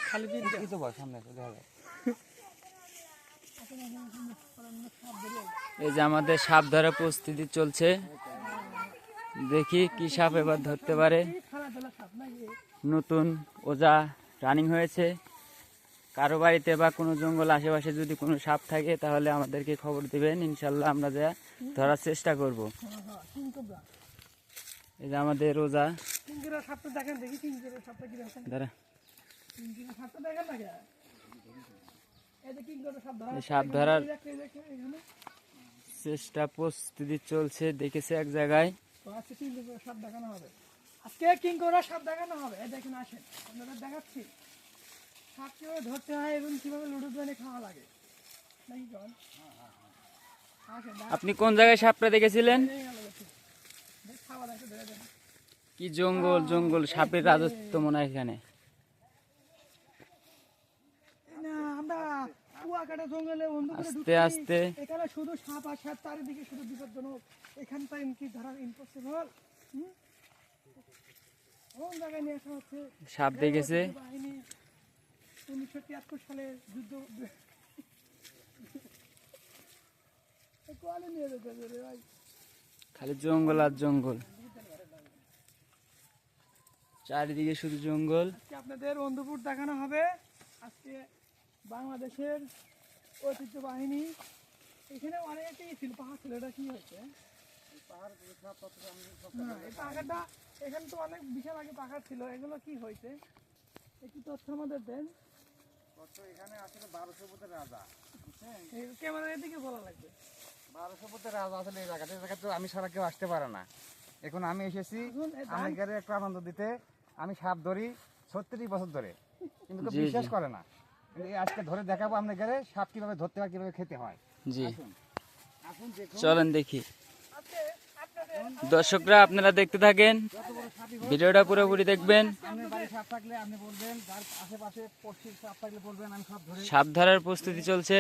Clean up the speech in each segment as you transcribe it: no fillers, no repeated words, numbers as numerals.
খালি এই তো বল সামনে তো দেখা যায়। এই যে আমাদের সাপ ধরার প্রস্তুতি চলছে, দেখি কি সাপ এবার ধরতে পারে। নতুন ওজা রানিং হয়েছে, কারো বাড়িতে বা কোনো জঙ্গল আশেপাশে যদি কোনো সাপ থাকে তাহলে আমাদেরকে খবর দিবেন, ইনশাল্লাহ আমরা যা ধরার চেষ্টা করব। এই যে আমাদের রোজা সাপ ধরার চেষ্টা প্রস্তুতি চলছে, দেখেছে এক জায়গায়। সাপ দেখানো হবে আজকে, কিংকরা সাপ দেখানো হবে। দেখেন আসেন, আপনাদের দেখাচ্ছি সাপ কিভাবে ধরতে হয় এবং কিভাবে লুডো বানিয়ে খাওয়া লাগে। আপনি কোন জায়গায় সাপটা দেখেছিলেন? কি জঙ্গল জঙ্গল, সাপের রাজত্ব মনে হয় এখানে। আস্তে আস্তে এখানে শুধু সাপ আর সাপ, চারিদিকে শুধু বিপজ্জনক। এখানটা কি ধরা ইম্পসিবল। জায়গায় নিয়ে আসা হচ্ছে সাপ দেখেছে। 1973 সালে যুদ্ধ খালি জঙ্গল আর জঙ্গল, চারিদিকে শুধু জঙ্গল। আপনাদের বন্ধুপুর দেখানো হবে আজকে। বাংলাদেশের ঐতিহ্য বাহিনী এখানে অনেকেই ছিল, পাহাড় ছিল। এটা কি হয়েছে পাহাড়টা? এখানে তো অনেক বিশাল আগে পাহাড় ছিল, এগুলো কি হয়েছে একটু তথ্য আমাদের দেন। এখানে আসলে 1200 ফুটের রাজা, ক্যামেরার এদিকে বলা লাগবে। 1200 ফুটের রাজা আসলে এই জায়গাতে। এই জায়গাতে আমি ছাড়া কেউ আসতে পারে না। এখন আমি এসেছি আমাদের একটু আনন্দ দিতে। আমি সাপ ধরি 36 বছর ধরে, কিন্তু কেউ বিশ্বাস করে না। আজকে ধরে দেখাবো আপনাদের সাপ কিভাবে ধরতে হয়, কিভাবে খেতে হয়। জি চলেন দেখি। দর্শকরা আপনারা দেখতে থাকেন, ভিডিওটা পুরোপুরি দেখবেন। সাপ ধরার প্রস্তুতি চলছে।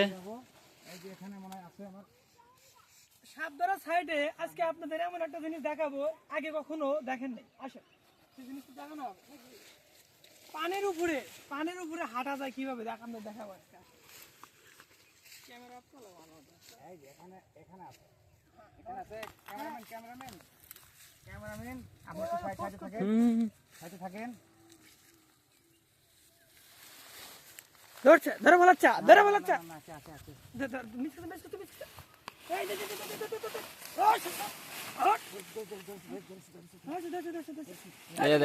সাপ ধরার সাইডে আজকে আপনাদের এমন একটা জিনিস দেখাবো, আগে কখনো দেখেন নাই। আসেন, সেই জিনিসটা দেখানো হবে। পানির উপরে হাঁটা যায় কিভাবে আপনাদের দেখাবো আজকে। ক্যামেরা চলো ভালো হবে। এখানে আছে ক্যামেরাম্যান, আপনি একটু সাইডে থাকেন। ধরে বলাচ্ছা।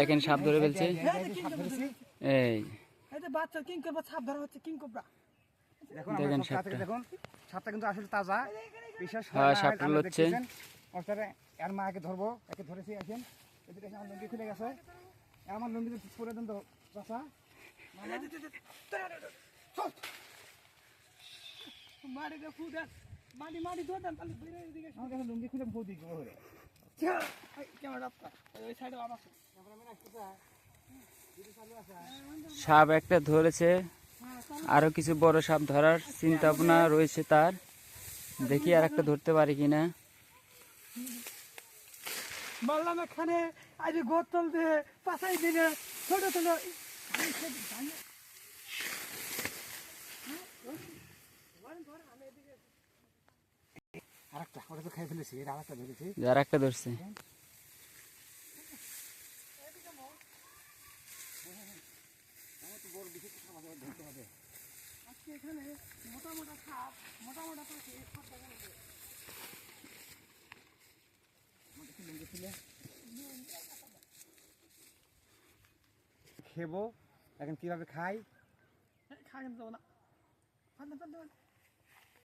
দেখেন সাপ ধরে ফেলছে। এই বাচ্চা কিং কোবরা সাপ ধরা হচ্ছে, কিং কোবরা। দেখুন সাপটা কিন্তু আসলে তাজা, বিশেষ সাপটা হচ্ছে। এর মা একে ধরবো, একে ধরেছি। আসেন এদিকে, আমার লুঙ্গি খুলে গেছে। আমার লুঙ্গি পরে দেন তো চাচা। লুঙ্গি খুলে ফু দিই ঘরে। সাপ একটা ধরেছে, আরো কিছু বড় সাপ ধরার চিন্তা ভাবনা রয়েছে তার। দেখি আর একটা ধরতে পারি কিনা। বললাম এখানে আজ গোতল দিয়ে পাশাই দিলে ছোট ছোট আরেকটা, ওটা তো খেয়ে ফেলেছি। আরেকটা ধরেছি, আর একটা ধরছে। এখানে মোটা মোটা সাপ, মোটা মোটা পাখি খেবো। এখন কিভাবে খাই খাই না।